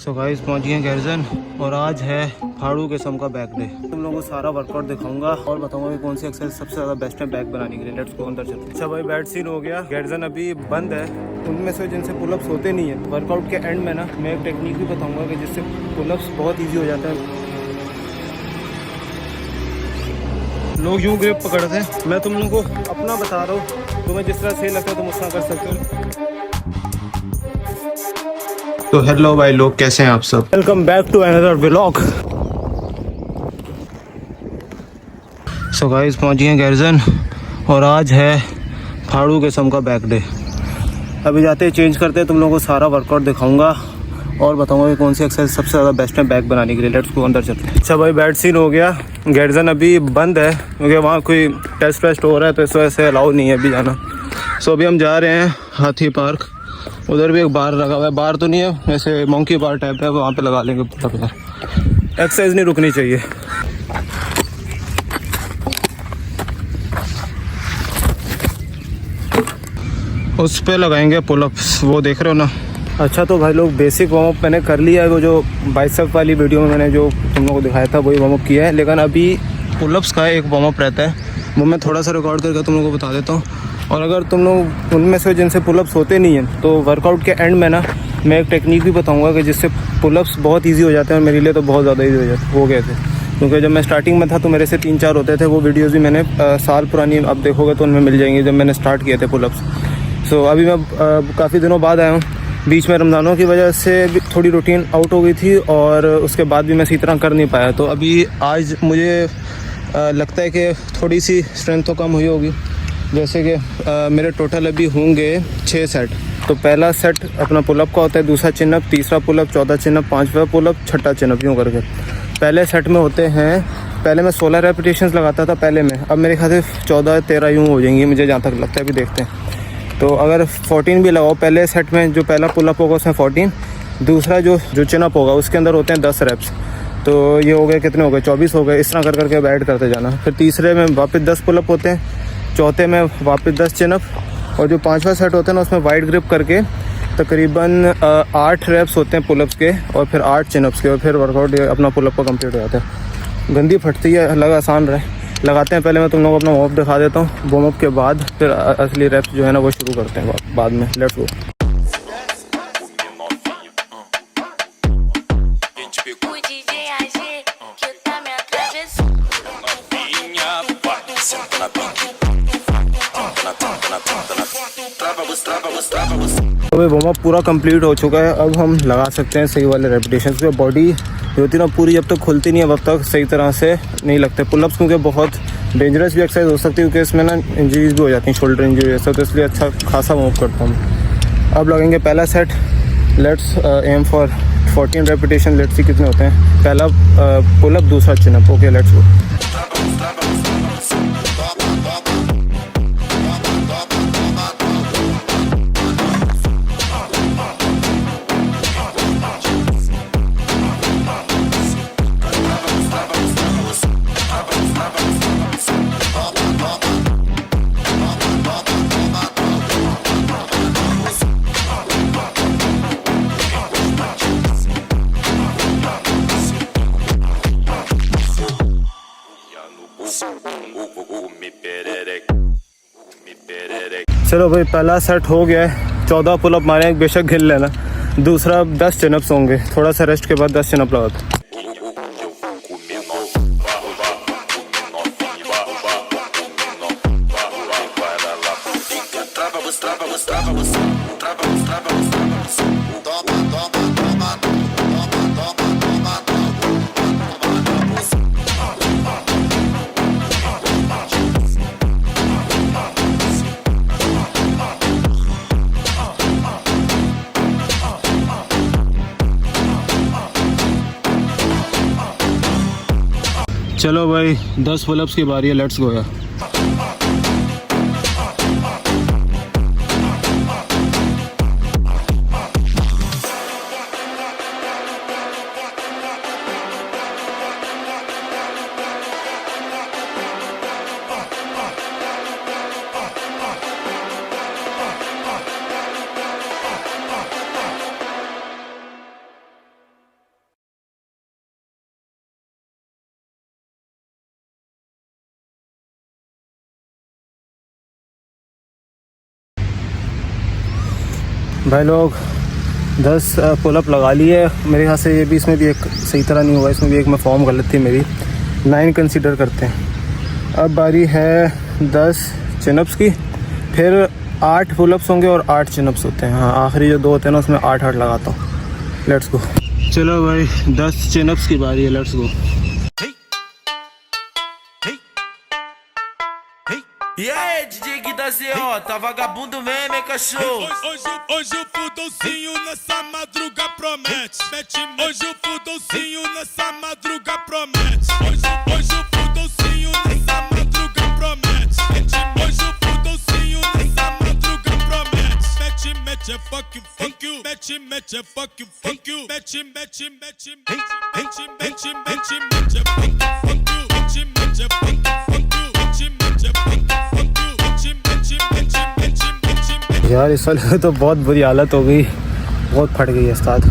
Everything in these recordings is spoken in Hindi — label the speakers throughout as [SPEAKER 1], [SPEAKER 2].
[SPEAKER 1] सो गाइस पहुंच गए गैरजन और आज है फाड़ू किस्म का बैक डे। तुम लोगों को सारा वर्कआउट दिखाऊंगा और बताऊंगा कि कौन सी एक्सरसाइज सबसे ज़्यादा बेस्ट है बैक बनाने के लिए। लेट्स गो अंदर चलते हैं। अच्छा भाई बैट सीन हो गया, गैरजन अभी बंद है। उनमें से जिनसे पुलअप्स होते नहीं है, वर्कआउट के एंड में ना मैं एक टेक्निक भी बताऊँगा कि जिससे पुलअप्स बहुत ईजी हो जाते हैं। लोग यूँ ग्रिप पकड़ते हैं, मैं तुम लोगों को अपना बता रहा हूँ, तुम्हें जिस तरह सही लगता है तुम उस तरह कर सकते हो।
[SPEAKER 2] तो हेलो भाई लोग, कैसे हैं आप सब।
[SPEAKER 1] Welcome back to another vlog. So guys पहुंच गए गैरजन और आज है फाड़ू किस्म का बैक डे। अभी जाते हैं चेंज करते हैं, तुम लोगों को सारा वर्कआउट दिखाऊंगा और बताऊंगा कि कौन सी एक्सरसाइज सबसे ज़्यादा बेस्ट है बैक बनाने के लिए। लेट्स गो अंदर चलते हैं। अच्छा भाई बैट सीन हो गया, गैरजन अभी बंद है क्योंकि वहाँ कोई टेस्ट वेस्ट हो रहा है तो इस वजह से अलाउ नहीं है अभी जाना। सो अभी हम जा रहे हैं हाथी पार्क। उधर भी एक बार लगा हुआ है, बार तो नहीं है वैसे मंकी बार टाइप है, वहाँ पे लगा लेंगे पूरा। एक्सरसाइज नहीं रुकनी चाहिए। उस पे लगाएंगे पुलअप्स, वो देख रहे हो ना। अच्छा तो भाई लोग बेसिक वार्म अप मैंने कर लिया है, वो जो बाइसेप वाली वीडियो में मैंने जो तुम लोगों को दिखाया था वही वार्म अप किया है। लेकिन अभी पुलअप्स का एक वार्म अप रहता है, वो मैं थोड़ा सा रिकॉर्ड करके तुम लोगों को बता देता हूँ। और अगर तुम लोग उनमें से जिनसे पुलअप्स होते नहीं हैं तो वर्कआउट के एंड में ना मैं एक टेक्निक भी बताऊँगा कि जिससे पुलअप्स बहुत ईजी हो जाते हैं। और मेरे लिए तो बहुत ज़्यादा ईजी हो गए थे क्योंकि जब मैं स्टार्टिंग में था तो मेरे से 3-4 होते थे। वो वीडियोज़ भी मैंने साल पुरानी अब देखोगे तो उनमें मिल जाएंगी जब मैंने स्टार्ट किए थे पुलअप्स। सो अभी मैं काफ़ी दिनों बाद आया हूँ, बीच में रमज़ानों की वजह से भी थोड़ी रूटीन आउट हो गई थी और उसके बाद भी मैं इसी तरह कर नहीं पाया। तो अभी आज मुझे लगता है कि थोड़ी सी स्ट्रेंथ तो कम हुई होगी। जैसे कि मेरे टोटल अभी होंगे 6 सेट। तो पहला सेट अपना पुलअप का होता है, दूसरा चिनअप, तीसरा पुलअप, चौथा चिनअप, पांचवा पुलअप, छठा चिनअप, यूँ करके। पहले सेट में होते हैं, पहले मैं 16 रेपिटेशंस लगाता था पहले में, अब मेरे ख्याल से 14-13 यूँ हो जाएंगी मुझे जहाँ तक लगता है। अभी देखते हैं। तो अगर 14 भी लगाओ पहले सेट में, जो पहला पुलअप होगा उसमें 14, दूसरा जो चिनअप होगा उसके अंदर होते हैं 10 रेप्स। तो ये हो गए कितने हो गए, 24 हो गए। इस तरह कर करके ऐड करते जाना। फिर तीसरे में वापस 10 पुलअप होते हैं, चौथे में वापस 10 चिनअप, और जो पांचवा सेट होता है ना उसमें वाइड ग्रिप करके तकरीबन 8 रेप्स होते हैं पुलअप्स के और फिर 8 चिनअप्स के, और फिर वर्कआउट अपना पुलअप का कंप्लीट हो जाता है। गंदी फटती है, लगा आसान रहे। लगाते हैं पहले मैं तुम लोगों को अपना वार्म अप दिखा देता हूँ, वार्म अप के बाद फिर असली रेप्स जो है ना वो शुरू करते हैं बाद में। Let's go. अभी वार्म अप पूरा कंप्लीट हो चुका है, अब हम लगा सकते हैं सही वाले रेपिटेशंस पे। बॉडी जो होती है ना पूरी जब तक खुलती नहीं है तब तक सही तरह से नहीं लगते पुलअप्स, क्योंकि बहुत डेंजरस भी एक्सरसाइज हो सकती है क्योंकि इसमें ना इंजरीज भी हो जाती हैं, शोल्डर इंजरी ऐसा। तो इसलिए अच्छा खासा वार्म अप करता हूँ। अब लगेंगे पहला set. Let's aim for 14 repetition. Let's see कितने होते हैं। पहला पुलअप, दूसरा चिनअप। Okay let's go. चलो भाई पहला सेट हो गया है, 14 पुलअप मारे, बेशक गिन लेना। दूसरा 10 चिनअप्स होंगे, थोड़ा सा रेस्ट के बाद 10 चिनअप लगाते। चलो भाई 10 पुलअप्स की बारी है, लेट्स गो यार। भाई लोग 10 पुलअप लगा लिए। मेरे ख्याल से ये भी, इसमें भी एक सही तरह नहीं हुआ, इसमें भी एक मैं फॉर्म गलत थी मेरी। 9 कंसीडर करते हैं। अब बारी है 10 चिनअप्स की, फिर 8 पुलअप्स होंगे और 8 चिनअप्स होते हैं। हाँ, आखिरी जो 2 होते हैं ना उसमें 8-8 लगाता हूँ। Let's go. चलो भाई 10 चिनअप्स की बारी है, let's go.
[SPEAKER 3] E aí, DJ Gui da ZO, tá vagabundo mesmo, hein, cachorro?
[SPEAKER 4] Hoje o fudolcinho nessa madruga promete. Hoje o fudolcinho nessa madruga promete. Hoje o fudolcinho nessa madruga promete. Hoje o fudolcinho nessa madruga promete. Mete é fuck you, fuck you. Mete é fuck you, fuck you. Mete é fuck you, fuck you. Mete é fuck you, fuck you.
[SPEAKER 1] यार इस वाले तो बहुत बुरी हालत हो गई, बहुत फट गई है उस्ताद।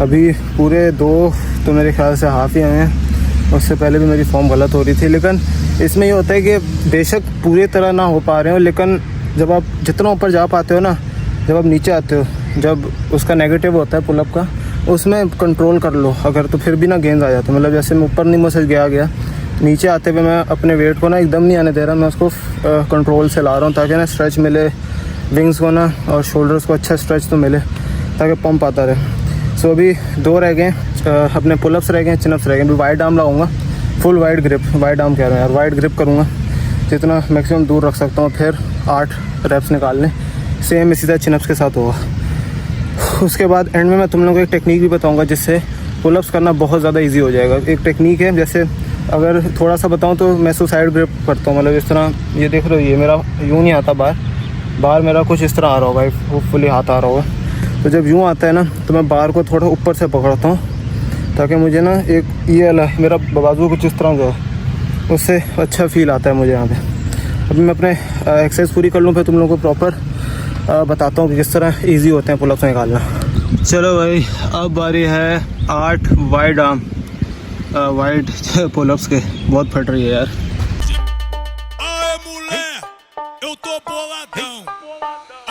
[SPEAKER 1] अभी पूरे 2 तो मेरे ख्याल से हाफ ही आए हैं, उससे पहले भी मेरी फॉर्म गलत हो रही थी। लेकिन इसमें ये होता है कि बेशक पूरी तरह ना हो पा रहे हो, लेकिन जब आप जितना ऊपर जा पाते हो ना, जब आप नीचे आते हो, जब उसका नेगेटिव होता है पुलअप का, उसमें कंट्रोल कर लो अगर, तो फिर भी ना गेंद आ जाते। मतलब जैसे मैं ऊपर नहीं मुझसे गया नीचे आते हुए मैं अपने वेट को ना एकदम नहीं आने दे रहा, मैं उसको कंट्रोल से ला रहा हूँ ताकि ना स्ट्रेच मिले विंग्स को ना, और शोल्डर्स को अच्छा स्ट्रेच तो मिले ताकि पंप आता रहे। सो अभी 2 रह गए, अपने पुलअप्स रह गए, चिनअप्स रह गए। अभी वाइड आर्म लगाऊंगा, full wide grip, wide arm कह रहा हूँ यार, वाइड ग्रिप करूँगा जितना मैक्सिमम दूर रख सकता हूँ। फिर 8 रेप्स निकालने, सेम इसी तरह चिनअप्स के साथ होगा। उसके बाद एंड में मैं तुम लोगों को एक टेक्निक भी बताऊँगा जिससे पुलअप्स करना बहुत ज़्यादा ईजी हो जाएगा। एक टेक्निक है, जैसे अगर थोड़ा सा बताऊँ तो मैं सुसाइड ग्रिप करता हूँ। मतलब इस तरह, ये देख रहे हो, ये मेरा यूँ नहीं आता बार मेरा कुछ इस तरह आ रहा होगा, होपफुली हाथ आ रहा होगा। तो जब यूँ आता है ना तो मैं बार को थोड़ा ऊपर से पकड़ता हूँ ताकि मुझे ना एक ये वाला मेरा बाजू कुछ इस तरह का, उससे अच्छा फील आता है मुझे यहाँ पे। अभी मैं अपने एक्सरसाइज पूरी कर लूँ, फिर तुम लोगों को प्रॉपर बताता हूँ कि किस तरह ईजी होते हैं पुलअप्स निकालना। चलो भाई, अब बारी है 8 वाइड आर्म वाइड पुलअप्स के। बहुत फट रही है यार।
[SPEAKER 4] Aê mulher, eu tô boladão.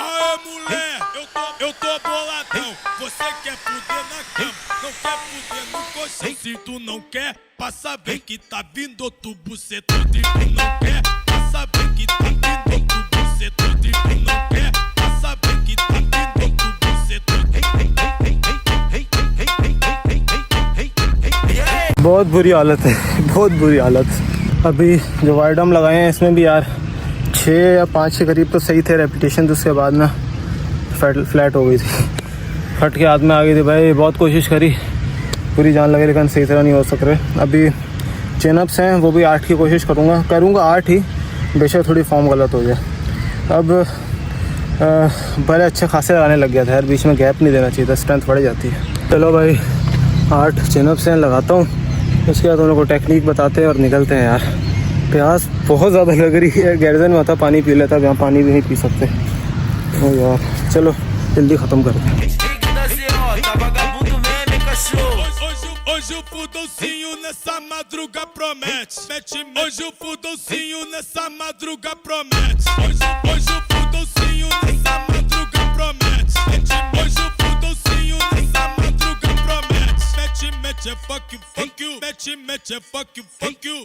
[SPEAKER 4] Aê mulher, eu tô boladão. Você quer fuder na cama, não quer fuder no colchão. Se tu não quer, passa bem que tá vindo outro bucetão. Se tu não quer, passa bem que tá vindo outro bucetão. Se tu não quer, passa bem que tá vindo outro bucetão.
[SPEAKER 1] बहुत बुरी हालत है, बहुत बुरी हालत। अभी जो वाइड आर्म लगाए हैं इसमें भी यार 6 या 5 के करीब तो सही थे रेपिटेशन, तो उसके बाद ना फ्लैट हो गई थी, फट के हाथ में आ गई थी भाई। बहुत कोशिश करी, पूरी जान लगे, लेकिन सही तरह नहीं हो सक रहे। अभी चिनअप्स हैं, वो भी 8 की कोशिश करूँगा 8 ही, बेशक थोड़ी फॉर्म गलत हो जाए। अब बड़े अच्छे खासे आने लग गया था यार, बीच में गैप नहीं देना चाहिए था, स्ट्रेंथ बढ़ जाती है। चलो भाई 8 चिनअप्स हैं, लगाता हूँ, उसके बाद उन लोगों को टेक्निक बताते हैं और निकलते हैं यार। प्यास बहुत ज़्यादा लग रही है, गैरजन में आता पानी पी लेता, यहाँ पानी भी नहीं पी सकते। ओ यार चलो जल्दी ख़त्म करते हैं।
[SPEAKER 4] Hoje o fudolcinho nessa madruga promete. Hoje o fudolcinho nessa madruga promete. Hoje o fudolcinho nessa madruga promete. Hoje o fudolcinho nessa madruga promete. Mete é fuck you, fuck you. Mete é fuck you, fuck you.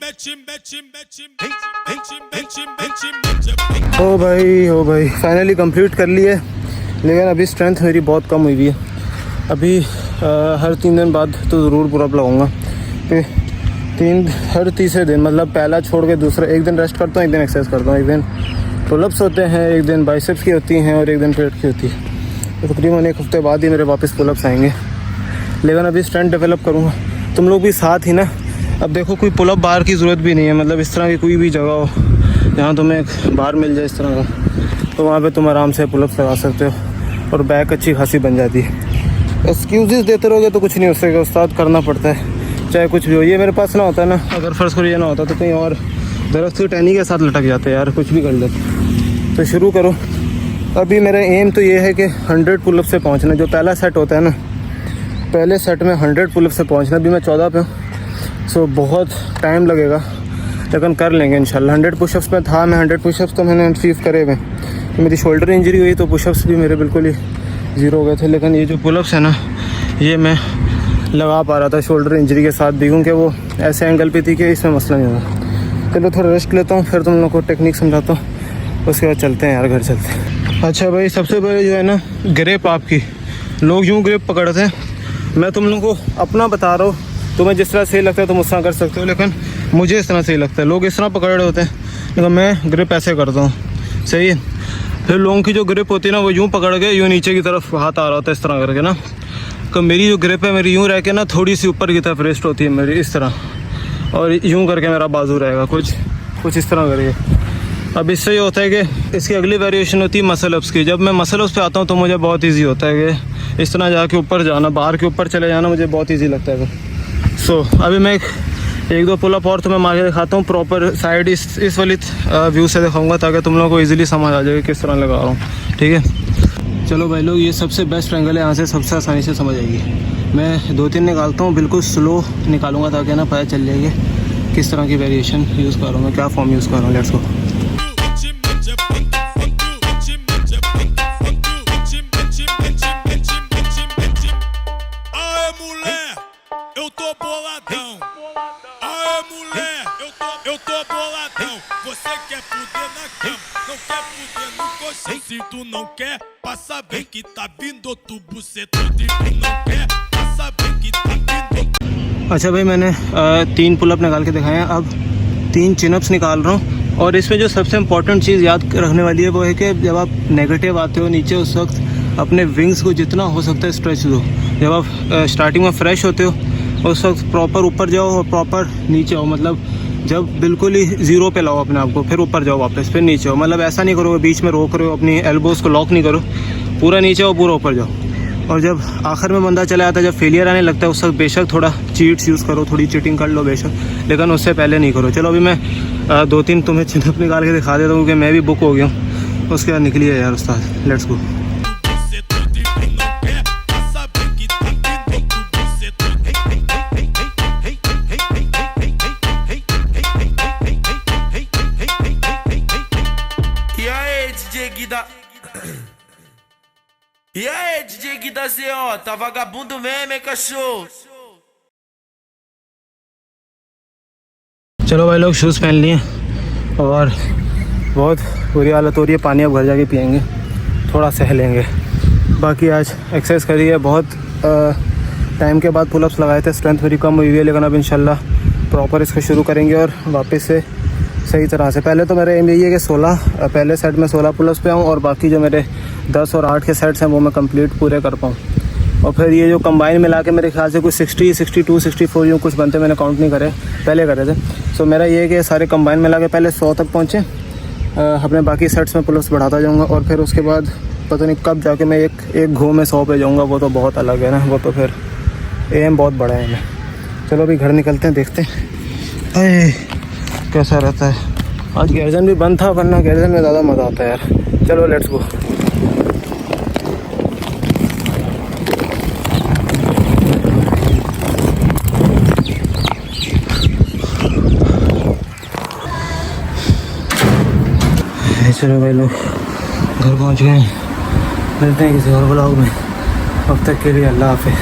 [SPEAKER 1] ओ भाई फाइनली कंप्लीट कर लिए, लेकिन अभी स्ट्रेंथ मेरी बहुत कम हुई है। अभी हर 3 दिन बाद तो ज़रूर पुलअप लगाऊंगा। हर तीसरे दिन, मतलब पहला छोड़ के दूसरा, एक दिन रेस्ट करता हूँ, एक दिन एक्सरसाइज करता हूँ। एक दिन पुलअप्स होते हैं, एक दिन बाइसेप्स की होती हैं और एक दिन पेट की होती है। तो तकरीबन 1 हफ्ते बाद ही मेरे वापस पुलअप्स आएंगे, लेकिन अभी स्ट्रेंथ डेवलप करूँगा। तुम लोग भी साथ ही ना। अब देखो कोई पुलअप बार की ज़रूरत भी नहीं है, मतलब इस तरह की कोई भी जगह हो जहाँ तुम्हें एक बार मिल जाए इस तरह का, तो वहाँ पे तुम आराम से पुलअप्स लगा सकते हो और बैक अच्छी खासी बन जाती है। एक्सक्यूज़ देते रहोगे तो कुछ नहीं हो सकेगा उस्ताद, करना पड़ता है चाहे कुछ भी हो। ये मेरे पास ना होता है ना, अगर फ़र्ज़ करो ये ना होता तो कहीं और दरख्त की टहनी के साथ लटक जाते यार, कुछ भी कर लेते। तो शुरू करो। अभी मेरा एम तो ये है कि 100 पुलअप से पहुँचना। जो पहला सेट होता है ना, पहले सेट में 100 पुलअप से पहुँचना। अभी मैं 14 पे हूँ, सो बहुत टाइम लगेगा, लेकिन कर लेंगे इंशाल्लाह। 100 पुशअप्स में था मैं, 100 पुशअप्स तो मैंने अचीव करे हुए। तो मेरी शोल्डर इंजरी हुई तो पुशअप्स भी मेरे बिल्कुल ही ज़ीरो हो गए थे। लेकिन ये जो पुलअप्स है ना, ये मैं लगा पा रहा था शोल्डर इंजरी के साथ भी, क्योंकि वो ऐसे एंगल पे थी कि इसमें मसला नहीं होगा। चलो थोड़ा रेस्ट लेता हूँ, फिर तुम लोग को टेक्निक समझाता हूँ, उसके बाद चलते हैं यार, घर चलते हैं। अच्छा भाई, सबसे पहले जो है ना ग्रिप आपकी, लोग यूँ ग्रिप पकड़ते हैं। मैं तुम लोगों को अपना बता रहा हूँ, तुम्हें जिस तरह सही लगता है तुम उस तरह कर सकते हो, लेकिन मुझे इस तरह सही लगता है। लोग इस तरह पकड़ रहे होते हैं, लेकिन मैं ग्रिप ऐसे करता हूँ, सही है। फिर लोगों की जो ग्रिप होती है ना, वो यूँ पकड़ के यूँ नीचे की तरफ हाथ आ रहा होता है इस तरह करके ना। तो मेरी जो ग्रिप है, मेरी यूँ रह के ना थोड़ी सी ऊपर की तरफ रेस्ट होती है मेरी, इस तरह, और यूँ करके मेरा बाजू रहेगा कुछ इस तरह करके। अब इससे ये होता है कि इसकी अगली वेरिएशन होती है मसल अप्स की। जब मैं मसल अप्स पे आता हूँ तो मुझे बहुत ईजी होता है कि इस तरह जाके ऊपर जाना, बाहर के ऊपर चले जाना, मुझे बहुत ईजी लगता है। सो अभी मैं एक दो पुलअप और तुम्हें मार के दिखाता हूँ, प्रॉपर साइड इस वाली व्यू से दिखाऊंगा, ताकि तुम लोगों को ईजिली समझ आ जाए किस तरह लगा रहा हूँ, ठीक है। चलो भाई लोग, ये सबसे बेस्ट एंगल है, यहाँ से सबसे आसानी से समझ आएगी। मैं 2-3 निकालता हूँ, बिल्कुल स्लो निकालूंगा ताकि ना पता चल जाएगी किस तरह की वेरिएशन यूज़ कर रहा हूँ मैं, क्या फॉर्म यूज़ कर रहा हूँ। Let's go.
[SPEAKER 4] Eu tô boladão. Aê, mulher, eu tô boladão. Você quer fuder na cama, não quer fuder no colchão. Se tu não quer, passa bem que tá vindo outro bucetão. Se tu não quer, passa bem que tá vindo.
[SPEAKER 1] अच्छा भाई, मैंने 3 पुलअप निकाल के दिखाए हैं, अब 3 चिनअप्स निकाल रहा हूँ। और इसमें जो सबसे इम्पोर्टेंट चीज़ याद रखने वाली है वो है कि जब आप नेगेटिव आते हो नीचे, उस वक्त अपने विंग्स को जितना हो सकता है स्ट्रेच दो। जब आप स्टार्टिंग में फ्रेश होते हो उस वक्त प्रॉपर ऊपर जाओ और प्रॉपर नीचे आओ, मतलब जब बिल्कुल ही ज़ीरो पे लाओ अपने आप को, फिर ऊपर जाओ वापस, फिर नीचे आओ। मतलब ऐसा नहीं करो बीच में रोक रहे हो, अपनी एल्बोज़ को लॉक नहीं करो, पूरा नीचे आओ, पूरा ऊपर जाओ। और जब आखिर में बंदा चला जाता है, जब फेलियर आने लगता है, उस वक्त बेशक थोड़ा चीट्स यूज़ करो, थोड़ी चीटिंग कर लो बेशक, लेकिन उससे पहले नहीं करो। चलो अभी मैं 2-3 तुम्हें चिनअप निकाल के दिखा देता हूँ, क्योंकि मैं भी बुक हो गया हूँ। उसके बाद निकली है यार उस्ताद, let's go.
[SPEAKER 3] E aí, DJ Gui da ZO, tá vagabundo mesmo, hein, cachorro?
[SPEAKER 1] चलो भाई लोग, शूज़ पहन लिए और बहुत बुरी हालत हो रही है, पानी अब घर जाके पियेंगे, थोड़ा सहलेंगे। बाकी आज एक्सरसाइज करी है, बहुत टाइम के बाद पुलअप्स लगाए थे, स्ट्रेंथ मेरी कम हुई है, लेकिन अब इंशाल्लाह प्रॉपर इसको शुरू करेंगे और वापस से सही तरह से। पहले तो मेरा एम यही है कि 16 पहले सेट में 16 पुलअप्स पे आऊँ, और बाकी जो मेरे 10 और 8 के सेट्स हैं वो मैं कंप्लीट पूरे कर पाऊँ। और फिर ये जो कंबाइन मिला के मेरे ख्याल से कुछ 60, 62, 64 यूँ कुछ बनते, मैंने काउंट नहीं करे, पहले करे थे। सो मेरा ये है कि सारे कंबाइन मिला के पहले 100 तक पहुँचे, अपने बाकी सेट्स में पुलअप्स बढ़ाता जाऊँगा, और फिर उसके बाद पता नहीं कब जाके मैं एक घो में 100 पे जाऊँगा। वो तो बहुत अलग है ना, वो तो फिर एम बहुत बड़ा है मैं। चलो अभी घर निकलते हैं, देखते हैं कैसा रहता है। आज गर्जन भी बंद था, वरना गर्जन में ज़्यादा मज़ा आता है यार। चलो लेट्स गो। चलो भाई लोग, घर पहुंच गए, मिलते हैं किसी और ब्लॉग में। अब तक के लिए अल्लाह हाफिज़।